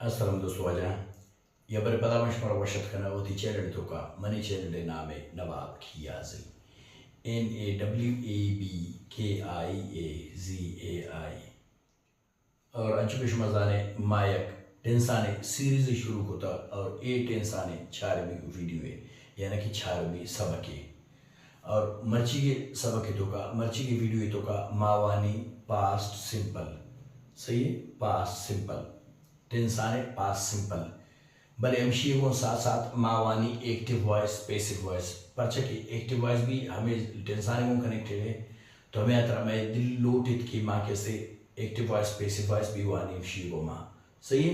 Assalamu dostu waja. Ya bari pada mash mara washat kana wati channel to ka mani channel de naam hai Nawab Khiazi. NAWABKIAZAI. और अंशुपेश मजाने मायक टेंसाने series शुरू होता और ए टेंसाने 4वीं video है यानी कि 4वीं सबक है और मर्ची के सबक तो का मर्ची के वीडियो तो का मावानी पास्ट सिंपल सही है पास्ट सिंपल टेंसाने पास्ट सिंपल भले एमशी को साथ साथ Mawani active voice passive voice पर्चा की एक्टिव वॉइस भी हमें टेंसाने को कनेक्टेड है तो हमें अतरा में दिल लोटित की माँ कैसे एक्टिव वॉइस पैसिव वॉइस भी वानी एमशी को माँ सही है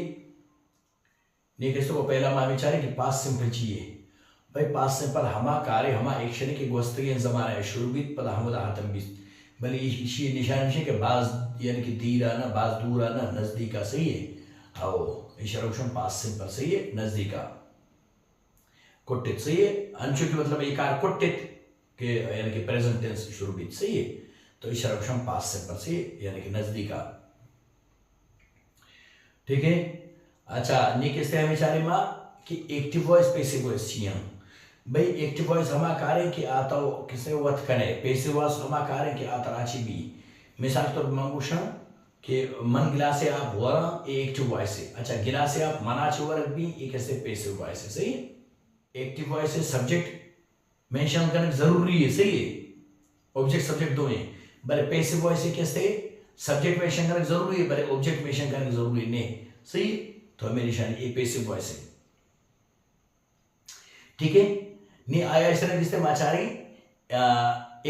नहीं कैसे को पहला माँ विचारे कि पास्ट सिंपल चाहिए भाई पास्ट सिंपल हमा कार्य हमा एक्शन के गोस्तगी ज़माना है शुरू भी पता हम हाथम भी भले इसी निशान के बाज यानी कि दीर आना बाज दूर आना नज़दीका सही है आओ इशारों पास सिंपल सही है नज़दीका कुट्टित सही है अंशु की मतलब एक कार कुट्टित के यानी कि प्रेजेंट टेंस शुरू भी सही है तो इशारों पास सिंपल सही है यानी कि नज़दीका ठीक है। अच्छा नहीं किससे हमें चारे माँ कि एक्टिव वॉइस पैसिव वॉइस चाहिए भाई एक्टिव वॉइस हमा कार्य कि आता हो किसे वत कने पैसिव वॉइस हमा कार्य कि आता राची भी मिसाल तो मंगूशा कि मन गिलासे आप वरा एक्टिव वॉइस है अच्छा गिलासे आप मनाचे वरक भी एक ऐसे पैसिव वॉइस है सही एक्टिव वॉइस है सब्जेक्ट मेंशन करना जरूरी है सही है ऑब्जेक्ट सब्जेक्ट दो हैं भले पैसिव वॉइस है कैसे सब्जेक्ट मेंशन करना जरूरी है भले ऑब्जेक्ट मेंशन करना जरूरी नहीं सही तो हमें निशान ये पैसिव वॉइस है ठीक है नहीं आया इस तरह किससे माचारी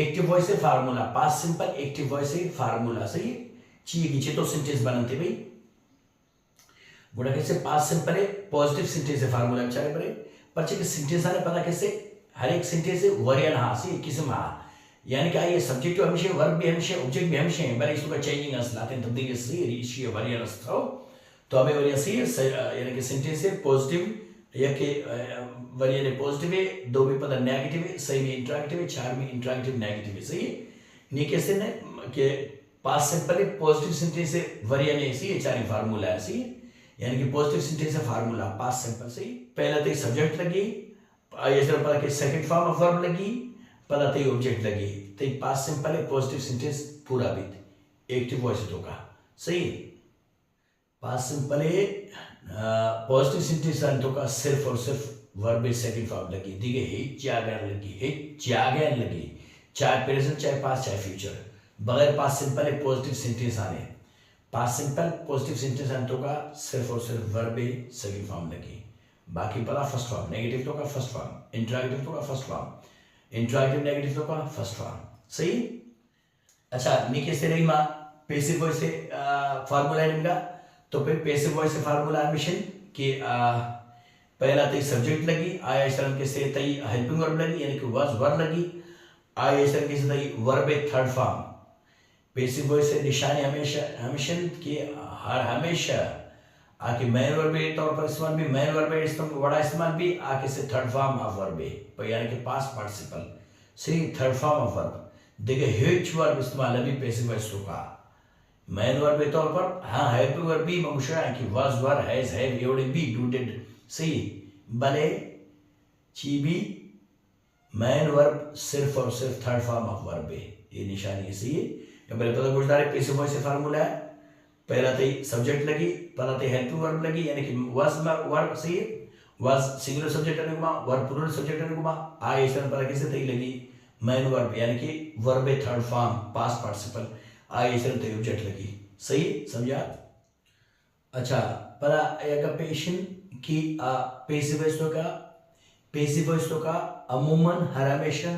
एक्टिव वॉइस है formula past simple active voice है फार्मूला सही चाहिए कि चेतो सेंटेंस बनते भाई बुढ़ा कैसे पास्ट सिंपल है पॉजिटिव सेंटेंस है फार्मूला बेचारे परे पर कि सेंटेंस आने पता कैसे हर एक सेंटेंस है वरियन हाँ सी किस्म हाँ यानी कि ये सब्जेक्ट हमेशा वर्ब भी हमेशा ऑब्जेक्ट भी हमेशा है भले इसको चेंजिंग अस लाते हैं तब्दीली से रीची वरियन अस तो हमें वरियन सी यानी कि सेंटेंस है पॉजिटिव या कि वरियन पॉजिटिव है दो भी पता नेगेटिव है सही में इंटरैक्टिव है चार में इंटरैक्टिव नेगेटिव है सही है नहीं कैसे ने कि पास्ट सिंपल है पॉजिटिव सेंटेंस है वरियन है सही है चार फार्मूला है सही यानी कि पॉजिटिव सेंटेंस है फार्मूला पास्ट सिंपल सही पहला तो सब्जेक्ट लगी ये जरा पता कि सेकंड फॉर्म ऑफ वर्ब लगी पता तो ऑब्जेक्ट लगी तो पास्ट सिंपल है पॉजिटिव सेंटेंस पूरा भी एक्टिव वॉइस तो का सही पास्ट सिंपल है पॉजिटिव सेंटेंस तो का सिर्फ और सिर्फ वर्ब सेकंड फॉर्म लगी दिखे है जागरण लगी चाहे प्रेजेंट चाहे पास्ट चाहे फ्यूचर बगैर पास्ट सिंपल है पॉजिटिव सेंटेंस आने पास्ट सिंपल पॉजिटिव सेंटेंस आने तो का सिर्फ और सिर्फ वर्ब सेकंड फॉर्म लगी बाकी पता फर्स्ट फॉर्म नेगेटिव तो का फर्स्ट फॉर्म इंटरैक्टिव तो का फर्स्ट फॉर्म इंटरैक्टिव नेगेटिव तो का फर्स्ट फॉर्म सही अच्छा नीचे से रही माँ पैसिव वॉइस से फार्मूला इनका तो फिर पैसिव वॉइस से फार्मूला एडमिशन कि पहला तई सब्जेक्ट लगी आया इस तरह के से तई हेल्पिंग वर्ब लगी यानी कि वाज वर्ब लगी आया इस तरह के से तई verb third form passive voice से निशानी हमेशा कि हर हमेशा आके मेन वर्ब के तौर पर इस्तेमाल भी मेन वर्ब बड़ा इस्तेमाल भी आके से थर्ड फॉर्म ऑफ वर्ब यानी कि पास्ट पार्टिसिपल सी थर्ड फॉर्म ऑफ वर्ब देखिए हिच वर्ब इस्तेमाल अभी पैसिव वॉइस का मेन वर्ब के तौर पर हाँ हेल्पिंग वर्ब भी ममुशा है कि वाज वर हैज हैव योड बी डू डिड सही भले ची भी मेन वर्ब सिर्फ और सिर्फ थर्ड फॉर्म ऑफ वर्ब है ये निशानी सही है भले पता कुछ दारे पैसिव वॉइस से फार्मूला है पहला तो सब्जेक्ट लगी पहला तो हेल्पिंग वर्ब लगी यानी कि वाज वर्ब सही है वाज सिंगुलर सब्जेक्ट आने को वर्ब प्लूरल सब्जेक्ट आने को आ इस तरह पर कैसे तई लगी मेन वर्ब यानी कि verb third form past participle आ इस तरह तई ऑब्जेक्ट लगी सही समझा अच्छा पता एक पेशेंट की पैसिव वॉइस तो का अमूमन हर हमेशा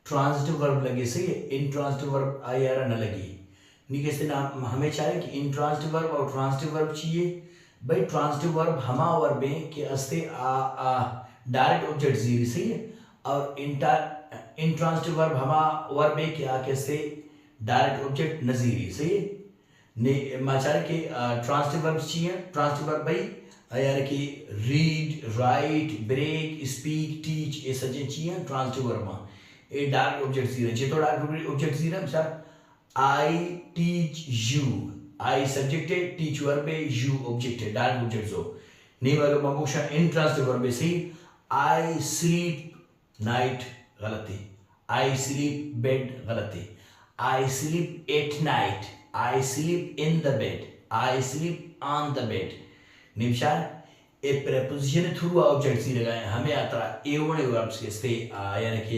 ट्रांजिटिव वर्ब लगे सही है इंट्रांजिटिव वर्ब आया न लगी नहीं कैसे ना हमें चाहिए कि इंट्रांजिटिव वर्ब और ट्रांजिटिव वर्ब चाहिए भाई ट्रांजिटिव वर्ब हमा वर्ब है कि अस्ते डायरेक्ट ऑब्जेक्ट जीरी सही है और इंट्रांजिटिव वर्ब हमा वर्ब है कि आके से डायरेक्ट ऑब्जेक्ट नजीरी सही है ने माचारे के ट्रांजिटिव वर्ब चाहिए ट्रांजिटिव वर्ब भाई यानी कि read write break speak teach ये सजे चाहिए ट्रांजिटिव वर्ब में ये डायरेक्ट ऑब्जेक्ट जीरा जे तो डायरेक्ट ऑब्जेक्ट जीरा sir I teach you I subject है, टीच वर्ब है, यू ऑब्जेक्ट है, डायरेक्ट ऑब्जेक्ट जो नहीं वालों ममोक्षा इंट्रांसिटिव वर्ब है सही। आई स्लीप नाइट गलत है, आई स्लीप बेड गलत है, I sleep at night, I sleep in the bed, I sleep on the bed. निम्शार ए प्रेपोजिशन थ्रू ऑब्जेक्ट सी लगाए हमें आता ए वन वर्ब्स के स्टे यानी कि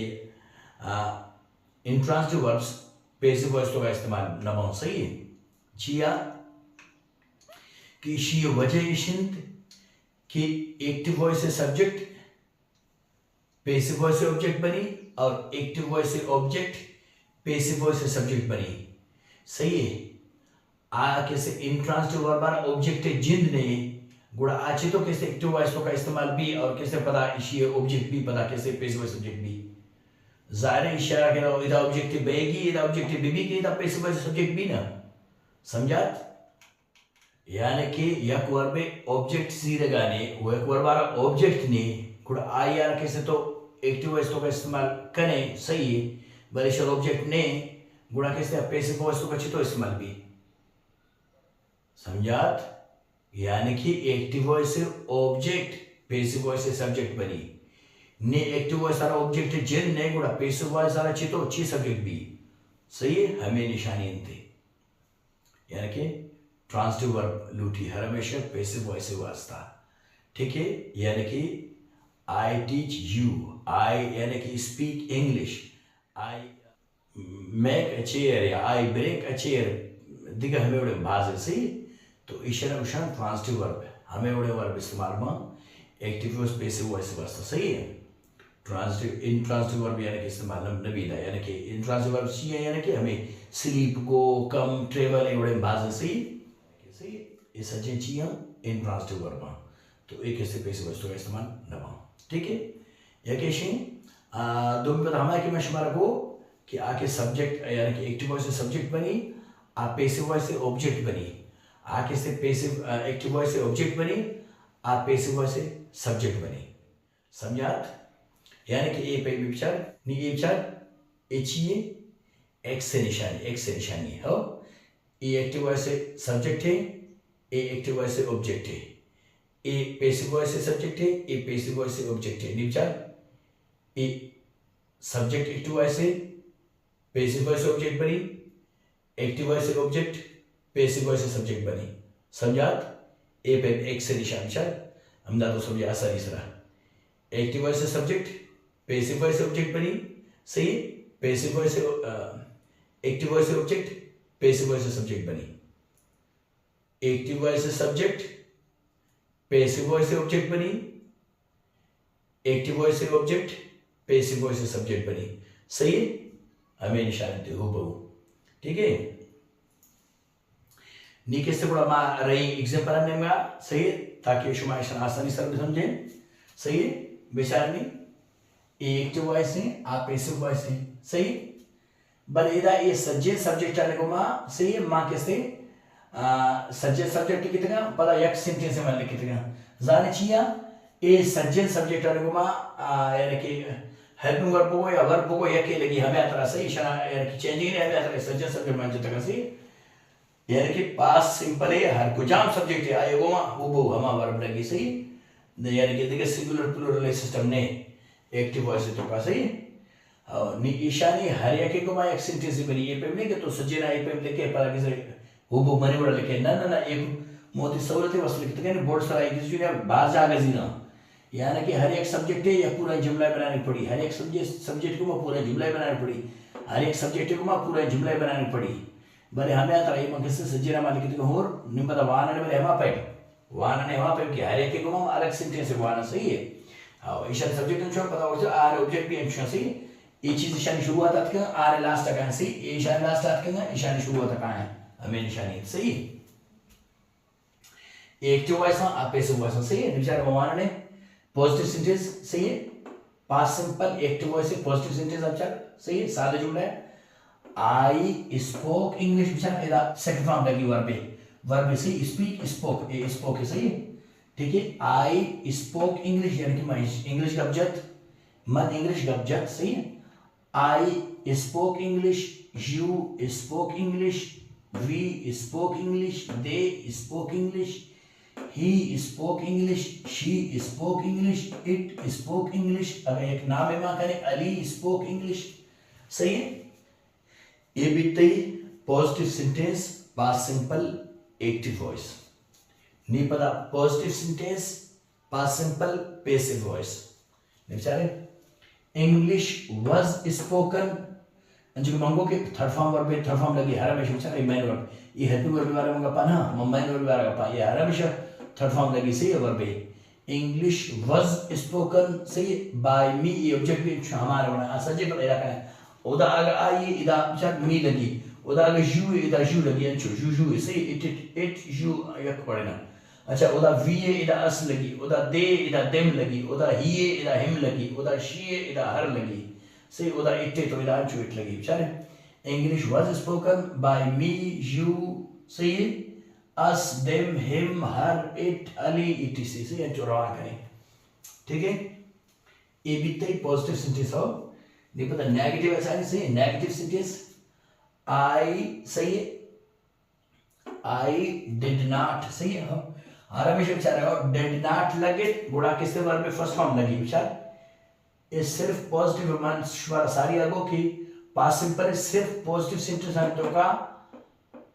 इंट्रांसिटिव वर्ब्स पैसिव वॉइस का इस्तेमाल न हो सही है। जिया कि शी वजह इशिंत कि एक्टिव वॉइस से सब्जेक्ट पैसिव वॉइस से ऑब्जेक्ट बनी और एक्टिव वॉइस से ऑब्जेक्ट पैसिव वॉइस से सब्जेक्ट बनी सही है। आ कैसे इंट्रांसिटिव वर्ब ऑब्जेक्ट है जिंद ने गुड़ा आचे तो कैसे एक्टिव वॉइस का इस्तेमाल भी और कैसे पता इशी ऑब्जेक्ट भी पता कैसे पैसिव वॉइस सब्जेक्ट भी ज़ाहिर इशारा के ना इधर ऑब्जेक्ट बेगी इधर ऑब्जेक्ट बीबी के इधर पैसिव वॉइस सब्जेक्ट भी ना समझात यानी कि यक वर्ब ऑब्जेक्ट सी लगाने वो एक वर्ब वाला ऑब्जेक्ट ने गुड़ा आ यार कैसे तो एक्टिव वॉइस का इस्तेमाल करें सही है बरेशल ऑब्जेक्ट ने गुड़ा कैसे पैसिव वॉइस का तो इस्तेमाल भी समझात यानी कि एक्टिव वॉइस से ऑब्जेक्ट पैसिव वॉइस से सब्जेक्ट बनी ने एक्टिव वॉइस सारा ऑब्जेक्ट जिन ने गुड़ा पैसिव वॉइस सारा ची तो ची सब्जेक्ट भी सही है हमें निशानी इनते यानी कि ट्रांसिटिव वर्ब लूटी हर हमेशा पैसिव वॉइस से वास्ता ठीक है यानी कि आई टीच यू आई यानी कि speak English I make a chair या आई ब्रेक अ चेयर दिखा हमें बड़े भाषा सही तो इशारा उशान ट्रांसिटिव वर्ब है हमें बड़े वर्ब इस्तेमाल में एक्टिव वॉइस पैसिव वॉइस से वास्ता सही है। ट्रांसिटिव इंट्रांसिटिव वर्ब यानी कि इस्तेमाल नबीदा यानी कि इंट्रांसिटिव वर्ब सी है यानी कि हमें स्लीप गो कम ट्रेवल ये बड़े भाषा सही सही ये सच्चे चीज़ इंट्रांसिटिव वर्ब तो एक ऐसे पैसिव वॉइस का इस्तेमाल न ठीक है या कैसे दो में पता हमारे कि मैं शुमार को कि आके सब्जेक्ट यानी कि एक्टिव वॉइस से सब्जेक्ट बनी आप पैसिव वॉइस से ऑब्जेक्ट बनी आके से पैसिव एक्टिव वॉइस से ऑब्जेक्ट बनी आप पैसिव वॉइस से सब्जेक्ट बनी समझात यानी कि ए पे विचार नी ए विचार एचिए एक्स से निशानी हो ए एक्टिव वॉइस से सब्जेक्ट है ए एक्टिव वॉइस से ऑब्जेक्ट है ए पैसिव वॉइस से सब्जेक्ट है ए पैसिव वॉइस से ऑब्जेक्ट है Nichar a subject active voice से पैसिव वॉइस से ऑब्जेक्ट बनी एक्टिव वॉइस से ऑब्जेक्ट पैसिव वॉइस से सब्जेक्ट बनी समझात ए पे एक्स से निशान विचार हमदा तो समझे आसानी से एक्टिव वॉइस से सब्जेक्ट पैसिव वॉइस से ऑब्जेक्ट बनी सही पैसिव वॉइस से एक्टिव वॉइस से ऑब्जेक्ट पैसिव वॉइस से सब्जेक्ट बनी एक्टिव वॉइस से सब्जेक्ट पैसिव वॉइस से ऑब्जेक्ट बनी एक्टिव वॉइस से ऑब्जेक्ट पैसिव वॉइस से सब्जेक्ट बनी सही है हमें निशान दे हो बहु ठीक है नीचे से बड़ा मार रही एग्जाम्पल ने मैं सही ताकि शुमा आसानी से समझें सही है बेचार में एक्टिव वॉइस है आप पैसिव वॉइस है सही बल इदा ये सज्जे सब्जेक्ट आने को मां सही है मां कैसे सज्जे सब्जेक्ट कितना पता एक सेंटेंस में लिख कितना जाने चाहिए ये सज्जे सब्जेक्ट आने को मां यानी कि हेल्पिंग वर्ब को या वर्ब को एक ही लगी हमें अतरा सही इशारा यानी कि चेंजिंग है हमें अतरा सज्जे सब्जेक्ट में जितना सही यानी कि पास सिंपल है हर को जाम सब्जेक्ट है आए वो हमा वर्ब लगी सही यानी कि देखिए सिंगुलर प्लूरल सिस्टम ने एक्टिव वॉइस तो का सही नी ईशानी हर एक को मा एक सेंटेंस बनी ये पे नहीं कि तो सजेना ये पे लिखे पर किसे वो मने बड़ा लिखे ना एक मोदी सहूलत वस लिखते हैं बोर्ड सराय किस जो बाज आ गजीना यानी कि हर एक सब्जेक्ट है या पूरा जुमला बनानी पड़ी हर एक सब्जेक्ट को पूरा जुमला बनानी पड़ी हर एक सब्जेक्ट को पूरा जुमला बनानी पड़ी बरे हमें आता ये मगे से सजेना मालिक तो होर निम्बदा वाहन ने बरे हमा पे वाहन ने हमा पे कि हर एक को अलग सेंटेंस से वाहन सही है हां ईशान सब्जेक्ट जो पता हो आर ऑब्जेक्ट भी अंश सही ये चीज ईशान शुरुआत तक आर लास्ट तक सही ईशान लास्ट तक ईशान शुरुआत तक है हमें निशानी सही एक्टिव वॉइस आप पैसिव वॉइस सही है विचार वाहन ने पॉजिटिव सेंटेंस सही है पास्ट सिंपल एक्टिव वॉइस से पॉजिटिव सेंटेंस अच्छा सही है सादा जुमला है आई स्पोक इंग्लिश विचार एदा सेकंड फॉर्म लगी वर्ब से स्पीक स्पोक ए स्पोक है सही ठीक है आई स्पोक इंग्लिश यानी कि मैं इंग्लिश गबजत मत इंग्लिश गबजत सही है I spoke English you spoke English we spoke English, they spoke English, he spoke English, she spoke English, it spoke English. अब एक नाम है माँ करें, अली spoke English. सही है? ये बीतते ही positive sentence, past simple, active voice. नहीं पता positive sentence, past simple, passive voice. बेचारे इंग्लिश वाज स्पोकन अंजु मंगो के थर्ड फॉर्म लगी हर हमेशा बेचारे मेन वर्ब ये हेल्पिंग वर्ब बारे में पाना मेन वर्ब बारे में पा ये हर हमेशा थर्ड फॉर्म लगी सही वर्ब है. इंग्लिश वाज स्पोकन सही बाय मी ये ऑब्जेक्ट भी हमारे बना सजे पर इरा का ओदा आगे आई इदा बेचार मी लगी ओदा आगे यू इदा यू लगी अंचो यू सही इट यू यक पड़ेना. अच्छा ओदा वी इदा अस लगी ओदा दे इदा देम लगी ओदा ही इदा हिम लगी ओदा शी इदा हर लगी सही ओदा इट तो इदा अंचो इट लगी. बेचारे English was spoken by me you सही us them him her it Ali etc सही अंचो रवा करें. ठीक है ये बीते पॉजिटिव सेंटेंस हो नहीं पता नेगेटिव ऐसा नहीं सही. नेगेटिव सेंटेंस आई सही आई डिड नॉट सही है. हर हमेशा बेचारा डिड नॉट लगे बुढ़ा किसके बारे में फर्स्ट फॉर्म लगी बेचार ये सिर्फ पॉजिटिव मान सारी आगो की पास्ट सिंपल सिर्फ पॉजिटिव सेंटेंस तो का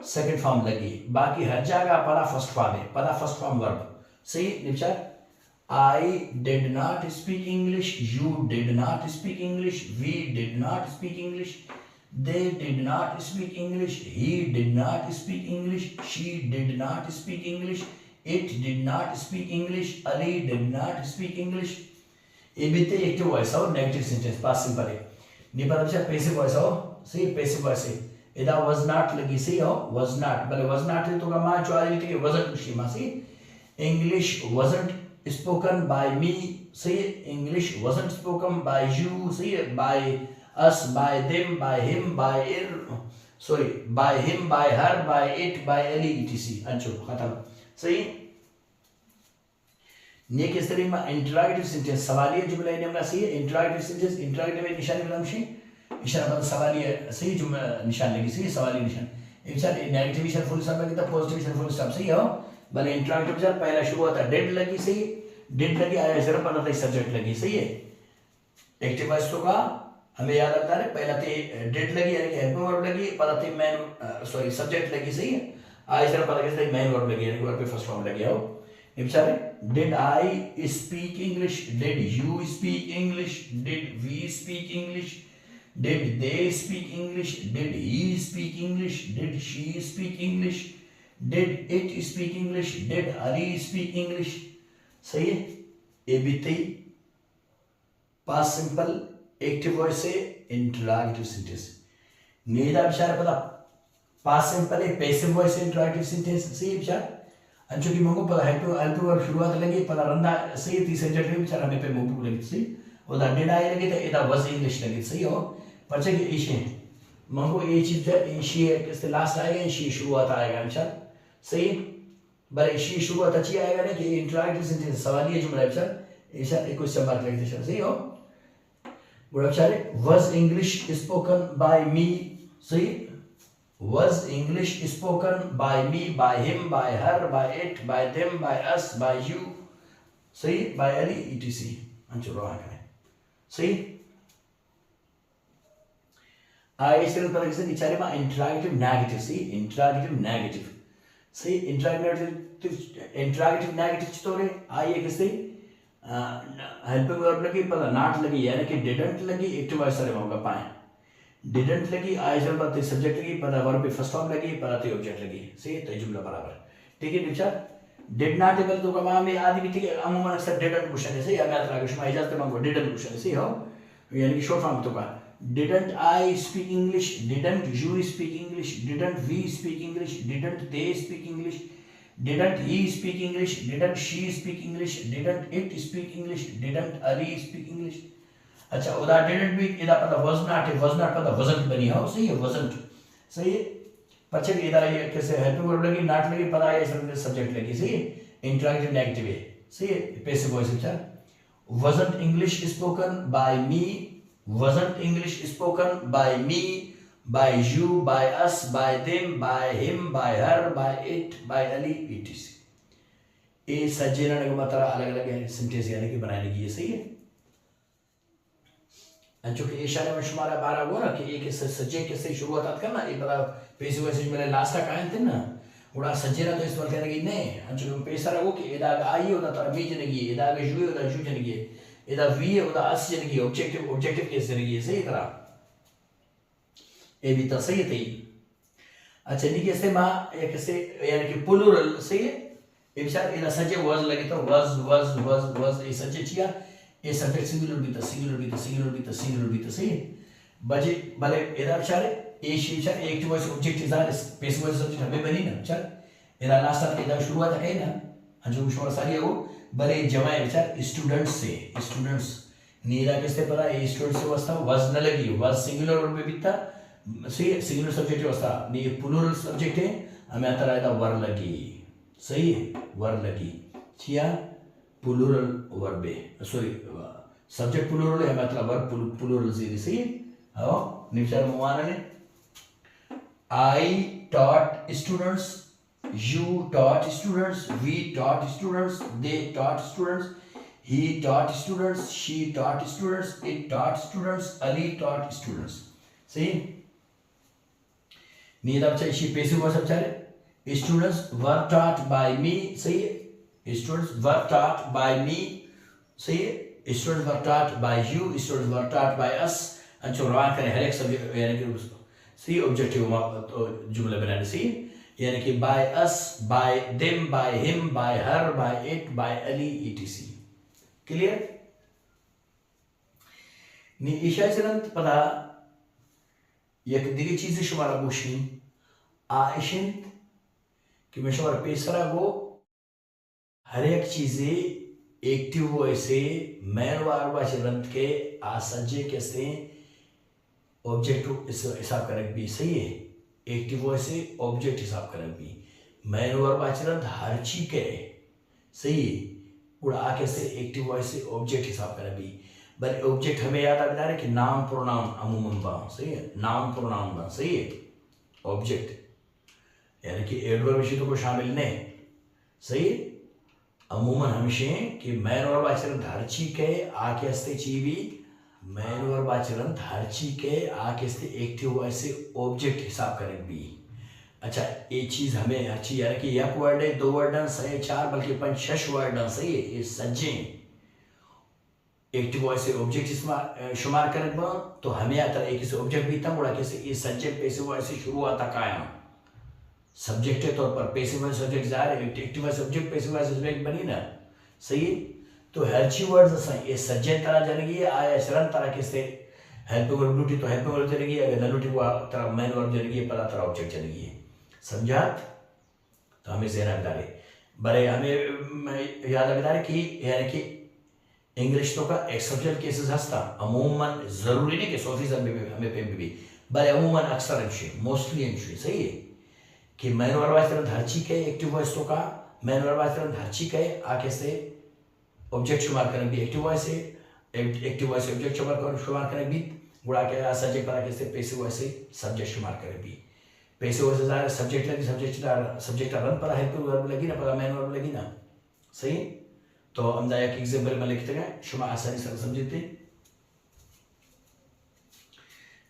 सेकंड फॉर्म लगी बाकी हर जगह पहला फर्स्ट फॉर्म है पहला फर्स्ट फॉर्म वर्ब सही बेचार. I did not speak English, you did not speak English, we did not speak English, they did not speak English, he did not speak English, she did not speak English, it did not speak English, Ali did not speak English. ये भी तो active voice हो negative sentence past simple है. नहीं पता अच्छा passive voice हो सही पैसिव वॉइस है इदा was not लगी सही हो was not भले was not है तो का मां जो आई थी wasn't शी मां सही. English wasn't spoken by me say English wasn't spoken by you say by us by them by him by by him by her by it by any etc अंचो खत्म सही. ने किस तरह में इंटरॉगेटिव सेंटेंस सवालिया जुमला ने हमने सही इंटरॉगेटिव सेंटेंस इंटरॉगेटिव में निशान बिलम शी इशारा बद सवालिया सही जुमला निशान लगी सही सवालिया निशान इशारा नेगेटिव इशारा फुल स्टॉप लगी तो पॉजिटिव इशारा फुल स्टॉप सही हो. भले इंटरॉगेटिव जब पहला शुरू होता है डेड लगी सही डेड लगी आया जरा पता था सब्जेक्ट लगी सही है. एक्टिव वॉइस तो का हमें याद आता है पहला ते डेड लगी यानी कि हेल्पिंग वर्ब लगी पता थी मैन सॉरी सब्जेक्ट लगी सही है आया जरा पता कैसे मैन वर्ब लगी यानी वर्ब पे फर्स्ट फॉर्म लगी आओ. बेचारे did I speak English did you speak English did we speak English did they speak English did he speak English did she speak English Did it speak English? Did Ali speak English? सही है. ये बीते past simple active voice से इंटरॉगेटिव sentence. नेदा बेचारा पता past simple है passive voice से इंटरॉगेटिव सेंटेंस सही है बेचारा. अंचो की मंगो पता हेल्प हेल्प वर्ब शुरुआत लगी पता रंदा सही थी सब्जेक्ट में बेचारा हमें पे मुंह लगी सही और डिड आई लगी तो इदा वाज इंग्लिश लगी सही हो. पर कि इशे मंगो ये चीज है इशे किससे लास्ट आएगा इशे शुरुआत आएगा बेचारा सही. भले शी शुरुआत अच्छी आएगा ना कि इंटरॉगेटिव सेंटेंस सवालिया जुमला है सर ऐसा एक क्वेश्चन मार्क लग दे सही हो. बुरा बेचारे was English spoken by me सही was English spoken by me by him by her by it by them by us by you सही by any etc अंचो रहा है सही. इस तरह से बेचारे में इंटरॉगेटिव नेगेटिव सही इंटरॉगेटिव नेगेटिव सही इंटरॉगेटिव नेगेटिव तो रे आई है किससे हेल्पिंग वर्ब लगी पता नॉट लगी यानी कि डिडंट लगी एक्टिव वॉइस से होगा पाए डिडंट लगी आई जब बात सब्जेक्ट लगी पता वर्ब पे फर्स्ट फॉर्म लगी पता ते ऑब्जेक्ट लगी सही तो जुमला बराबर. ठीक है बेचार डिड नॉट एबल तो कमा में आदि भी ठीक है अमूमन अक्सर डिडंट क्वेश्चन है सही हमें आता है कि मैं इजाजत मांगो डिडंट क्वेश्चन सही हो यानी कि शॉर्ट फॉर्म तो का didn't I speak English didn't you speak English didn't we speak English didn't they speak English didn't he speak English didn't she speak English didn't it speak English didn't Ali speak English. अच्छा उदा didn't भी इधर पता was not पता wasn't बनी हो सही है wasn't सही है. पछे इधर ये कैसे हेल्पिंग वर्ब लगी not लगी पता है इसमें सब्जेक्ट लगी सही है इंटरॉगेटिव नेगेटिव है सही है पैसिव वॉइस बेचारा. wasn't English spoken by me wasn't English spoken by me by you, by us, by them, by him, by her, by it, by Ali, etc. ये सज्जे ना मतलब अलग अलग सेंटेंस यानी कि बनाने की ये सही है। चूंकि इशारे में शुमारा 12 हुआ ना कि एक सज्जे के से शुरुआत करना एक बड़ा पैसे वैसे मेरे लास्ट का कायन थे ना उड़ा सज्जे ना तो इस बार कहने की नहीं चूंकि पैसा रहा वो कि इधर आई होता तो अभी जनेगी इधर जुए होता जू जनेगी इधर वी होता अस जनेगी ऑब्जेक्टिव कैसे जनेगी सही तरह ये भी तो सही थी। अच्छा नहीं कैसे माँ ये कैसे यानी कि प्लूरल सही है ये विचार इधर सज्जे वाज लगे तो वाज ये सज्जे चिया ये सब्जेक्ट सिंगुलर भी तो सही बजे भले इधर विचार ये विचार एक वॉइस ऑब्जेक्ट इधर पैसिव वॉइस सब्जेक्ट हमें बनी ना विचार इधर लास्ट तक इधर शुरुआत है ना जो शुरुआत सारी है वो भले जमाए विचार स्टूडेंट्स से स्टूडेंट्स नीला किससे पता है स्टूडेंट्स से वास्ता वाज न लगी वाज सिंगुलर वर्ब भी था सही सिंगुलर सब्जेक्ट वास्ता ये प्लूरल सब्जेक्ट है हमें आता है वर लगी सही है वर लगी चिया प्लूरल वर्ब है सॉरी सब्जेक्ट प्लूरल है मतलब वर्ब प्लूरल से सही है हाँ निविचार मुआना ने I taught students, you taught students, we taught students, they taught students, he taught students, she taught students, it taught students, Ali taught students. सही नहीं तब चाहिए she पैसिव वर्ब सब चाहे students were taught by me सही है students were taught by me सही है students were taught by you students were taught by us अंचो रवान करें हर एक सब्जेक्ट यानी कि सही ऑब्जेक्टिव तो जुमला बनाने सी यानी कि by us by them by him by her by it by Ali etc. Clear नी ईशा चरंत पता एक दिगे चीज़ शुमारा बुशी आइशिंत कि मैं शुमारा पेशरा गो हर एक चीज़ें एक्टिव वॉइस से मैन वारवा चरंत के आसज्जे कैसे ऑब्जेक्ट हिसाब करक भी सही है एक्टिव वॉइस से ऑब्जेक्ट हिसाब करक भी मैन वर्ब आचरण हर चीज के सही है उड़ा आके से एक्टिव वॉइस से ऑब्जेक्ट हिसाब करक भी बट ऑब्जेक्ट हमें याद आ रहा है कि नाउन प्रोनाउन अमूमन बा सही है नाउन प्रोनाउन बा सही है ऑब्जेक्ट यानी कि एडवर्ब विषय तो को शामिल नहीं सही है अमूमन हमेशा कि मैन वर्ब आचरण हर चीज के आके हस्ते ची भी मैन वर्ब आचरण हरची के आके से एक्टिव वॉइस से ऑब्जेक्ट हिसाब करें भी अच्छा ये चीज हमें अच्छी यानी कि एक वर्ड है दो वर्ड सही चार बल्कि 5-6 वर्ड सही है ये सज्जे एक्टिव वॉइस से ऑब्जेक्ट शुमार करें तो हमें आता है एक ऑब्जेक्ट भी था बड़ा कैसे ये सज्जे पैसिव वॉइस से शुरू आता कायम सब्जेक्ट के तौर पर passive voice subject jar active voice object passive voice subject बनी ना सही तो हरची वर्ड्स असां ये सज्जे तरह जनेगी आया शरण तरह किससे हेल्पिंग वर्ब लूटी तो हेल्पिंग वर्ब जनेगी अगर न लूटी वो तरह मैन वर्ब जनेगी पता तरह ऑब्जेक्ट जनेगी समझात तो हमें ज़हन रखना है बड़े हमें याद रखना है कि यानी कि इंग्लिश तो का एक्सेप्शनल केसेस हस्ता अमूमन ज़रूरी नहीं कि 100% में हमें पे भी बड़े अमूमन अक्सर अंशे मोस्टली अंशे सही है कि मैन वर्ब आचरण हरची के एक्टिव वॉइस तो का मैन वर्ब आचरण हरची के आके से ऑब्जेक्ट शुमार करें भी एक्टिव वॉइस से एक्टिव वॉइस से ऑब्जेक्ट शुमार करें भी गुड़ा के सब्जेक्ट पर आके से पैसिव वॉइस से सब्जेक्ट शुमार करें भी पैसिव वॉइस से सब्जेक्ट लगी सब्जेक्ट रन पर हेल्पिंग वर्ब लगी ना पर मैन वर्ब लगी ना सही तो हम एक एग्जांपल में लिखते हैं शुमा आसानी से समझते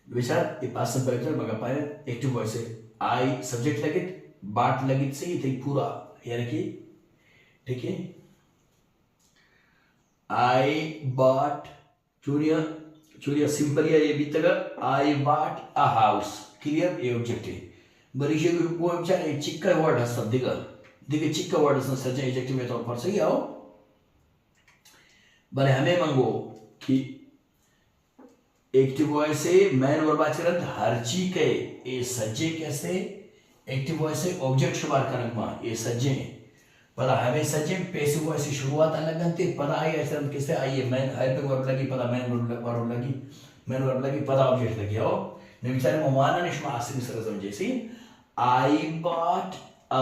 विचार ये पास सिंपल एग्जांपल मगर पाए एक्टिव वॉइस से आई सब्जेक्ट लगी बाट लगी सही थी पूरा यानी कि ठीक है I bought चूरिया सिंपल या ये भी तक I bought a house clear ये ऑब्जेक्ट है बरीशे ग्रुप को विचार एक चिक्का वर्ड है सब दिगे चिक्का वर्ड है सच्चा एडजेक्टिव में तौर पर सही आओ बरे हमें मंगो कि एक्टिव वॉइस से मैन वर्ब आचरण हर चीज के ये सज्जे कैसे एक्टिव वॉइस से ऑब्जेक्ट शुमार करना ये सज्जे पता हमें सच्चे पैसिव वॉइस से शुरुआत अलग बनती पता आई आचरण किससे आई है मैन हेल्पिंग वर्ब लगी पता मैन वर्ब लगी पता ऑब्जेक्ट लगी आओ ने बेचारे मोमाना ने शुमा आसानी से समझे सी I bought a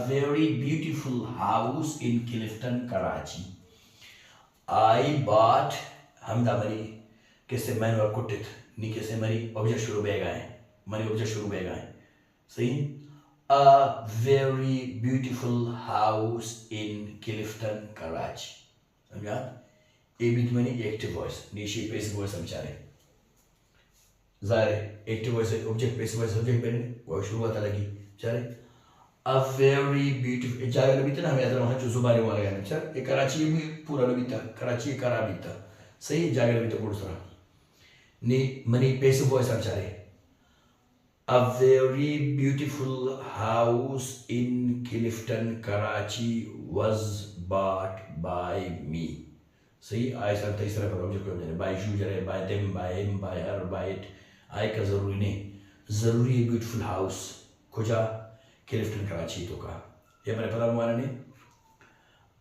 very beautiful house in Clifton, Karachi. I bought हमदा बरी कैसे मैन और कुटित नी कैसे मरी ऑब्जेक्ट शुरू बेगा है मरी ऑब्जेक्ट शुरू बेगा है सही a very beautiful house in Clifton Karachi समझा ए बी की मैंने एक्टिव वॉइस नीचे पैसिव वॉइस समझारे ज़ाहिर active voice object passive voice subject मैंने वो शुरुआत लगी चले a very beautiful जागा लबीता ना हमें याद रहा जो जुबानी वाला गाना चल एक कराची भी पूरा लबीता कराची करा बीता सही जागा लबीता पूरा सारा नी मनी पैसिव वॉइस हम चाहे a very beautiful house in Clifton Karachi was bought by me सही आई सर तीसरा पर ऑब्जेक्ट को जाने by you जरे by them by him by her by it आई का जरूरी नहीं जरूरी ब्यूटीफुल हाउस खुजा क्लिफ्टन कराची तो का ये मैंने पता हुआ नहीं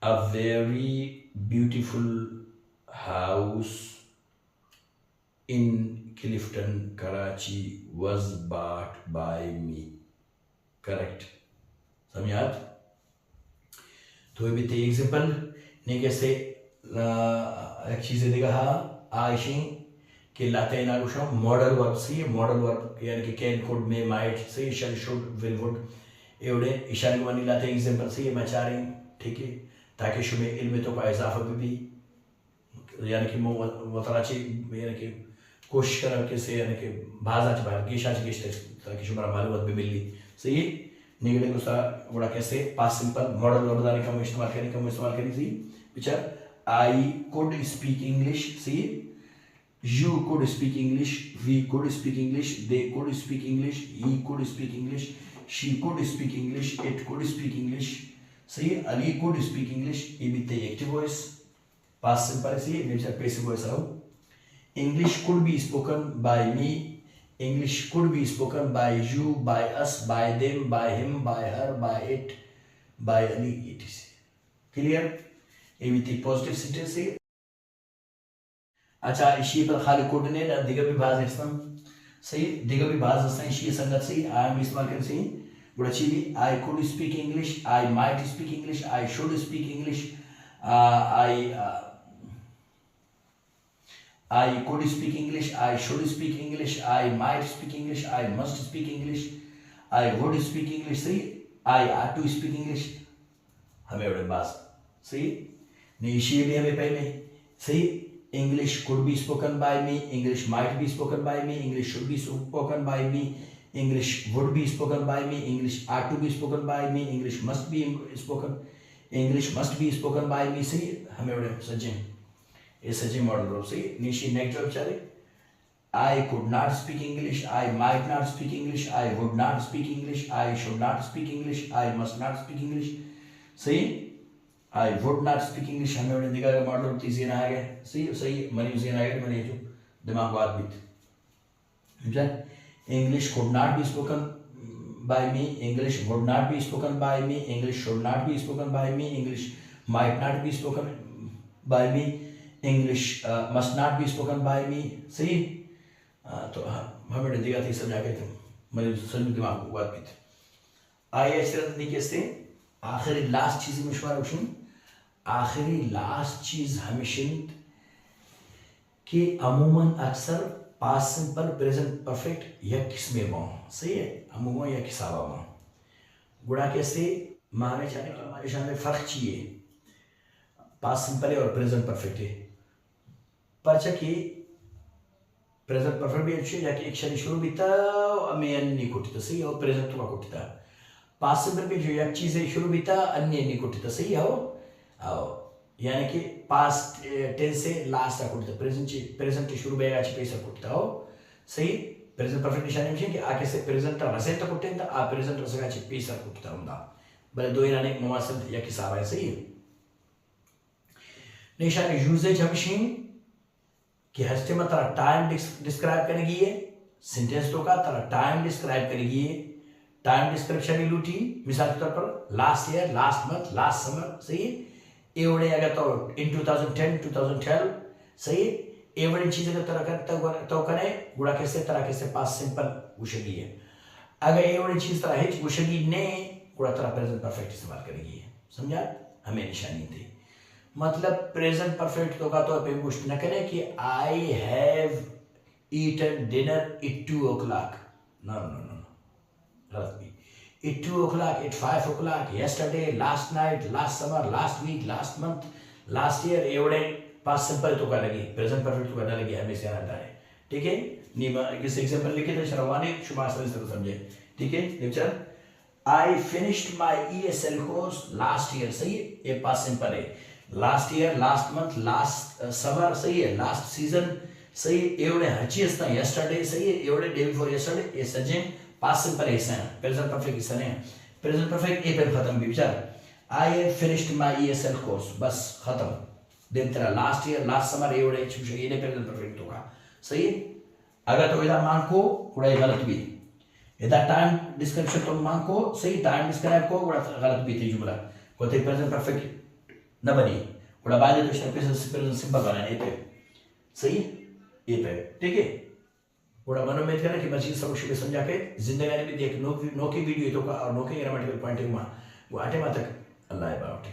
a very beautiful house in Clifton Karachi was bought by me correct समझात तो ये भी थे एग्जांपल नहीं कैसे एक चीज़ देखा आयशी कि लाते ना कुछ मॉडल वर्ब से मॉडल वर्ब यानी कि can could may might say shell should will would एवढे ईशान वानी लाते एग्जांपल से ये मैं चाह रही ठीक है ताकि शुमे इल्म तो का इजाफा भी यानी कि वतराची यानी कि कोशिश करा कि से यानी कि भाषा च बाहर गिशा च गिश ताकि शुमारा मालूमात भी मिली सही निगले को सा बड़ा कैसे पास्ट सिंपल मॉडल वर्ब बनाने का इस्तेमाल करें सी विचार आई कुड स्पीक इंग्लिश सी You could speak English, we could speak English, they could speak English, he could speak English, she could speak English, it could speak English. सही Ali could speak English. ये भी ते active voice. Past simple सी ये भी passive voice रहो. English could be spoken by me. English could be spoken by you, by us, by them, by him, by her, by it, by Ali, etc. Clear? ये भी ते positive sentence है. अच्छा इशी पर खाली कोऑर्डिनेट दिगा भी बाज है सही दिगा भी बाज है इशी संगत सही आई एम इस्तेमाल कर सही बड़ा चीज़ I could speak English I might speak English I should speak English I could speak English I should speak English I might speak English I must speak English I would speak English सही I are to speak English हमें बड़े बाज सही नहीं इशी भी हमें पहले सही English could be spoken by me, English might be spoken by me, English should be spoken by me, English would be spoken by me, English are to be spoken by me, English must be spoken by me. See, हमें बड़े सज्जन ये सज्जन model रो see Nishi next job चले I could not speak English, I might not speak English, I would not speak English, I should not speak English, I must not speak English. See I would not speak English हमें उन्हें दिखा का model तीसरी ना आ गया सही money उसी ना आ गया मनी जो दिमाग बात भी समझा English could not be spoken by me English would not be spoken by me English should not be spoken by me English might not be spoken by me English must not be spoken by me सही तो हमें उन्हें दिखा तीसरा ना गया तो money सही दिमाग बात भी आई ऐसे नहीं कैसे आखिरी लास्ट चीज़ में शुमार उठूं आखिरी लास्ट चीज़ हमेशा कि अमूमन अक्सर पास्ट सिंपल प्रेजेंट परफेक्ट या किसमें बाँ सही है अमूमन या किसाबा बाँ गुड़ा कैसे माने जाने का हमारे शान फ़र्क चाहिए पास्ट सिंपल है और प्रेजेंट परफेक्ट है परचा कि प्रेजेंट परफेक्ट भी अच्छी है जाके एक शनि शुरू भी था मैं नहीं कुटी तो सही और प्रेजेंट तो कुटी था पास्ट सिंपल भी जो एक चीज़ है शुरू भी था अन्य नहीं कुटी तो सही है यानी कि पास्ट टेंस से लास्ट तक कुटी था प्रेजेंट शुरू बेगा अच्छी पैसा कुटी था सही प्रेजेंट परफेक्ट निशानी में कि आके से प्रेजेंट रसेंट तक कुटी था आ प्रेजेंट रसेगा अच्छी पैसा कुटी था उनका भले दो इन्होंने मुमासल या किसाब है सही निशानी यूजेज हमेशा कि हस्ते में तरह टाइम डिस्क्राइब करेगी ये सेंटेंस तो का तरह टाइम डिस्क्राइब करेगी ये टाइम डिस्क्रिप्शन इलूटी मिसाल के तौर पर last year last month last summer सही एवढे अगर तो इन 2010 2012 सही एवढे चीज अगर तरह कर तो कने गुड़ा कैसे तरह कैसे पास सिंपल उशगी है अगर एवढे चीज तरह है उशगी ने गुड़ा तरह प्रेजेंट परफेक्ट इस्तेमाल करेगी समझा हमें निशानी थी मतलब प्रेजेंट परफेक्ट तो का तो पे कुछ न करे कि I have eaten dinner at 2 o'clock. No, no, no, no. गलत भी. At 2 o'clock, at 5 o'clock, yesterday, last night, last summer, last week, last month, last year, एवढे पाच सिंपल तुका लगी, प्रेजेंट परफेक्ट तुका ना लगी हमेशा रहता है. ठीक है. नियम किस एग्जांपल लिखे थे शर्वानी शुभासन से समझे. ठीक है. निचल I finished my ESL course last year. सही है. ये पास सिंपल है. Last year, last month, last summer सही है. लास्ट सीजन सही है. एवढे हरची असता yesterday सही है. एवढे डे बिफोर yesterday ये सजे पास सिंपल हिस्सा है. प्रेजेंट परफेक्ट हिस्सा नहीं है. प्रेजेंट परफेक्ट ए पे खत्म भी विचार. I have finished my ESL course. बस खत्म. दिन तेरा लास्ट ईयर, लास्ट समर एवढे छुशे ये प्रेजेंट परफेक्ट होगा. सही है. अगर तो इधर मांग को उड़ा गलत भी. इधर टाइम डिस्क्रिप्शन तो मांग को सही टाइम डिस्क्राइब को उड़ा गलत भी थी जुमला. को ते प्रेजेंट परफेक्ट न बनी. उड़ा बाद तो प्रेजेंट सिंपल बना ए पे. सही है. ए पे. ठीक है. थोड़ा मनोमेद करना कि मजीद समक्ष में समझा के जिंदगी में देख नो की वीडियो तो का और नो के ग्रामेटिकल पॉइंट में वो आटे तक अल्लाह है बाउटी.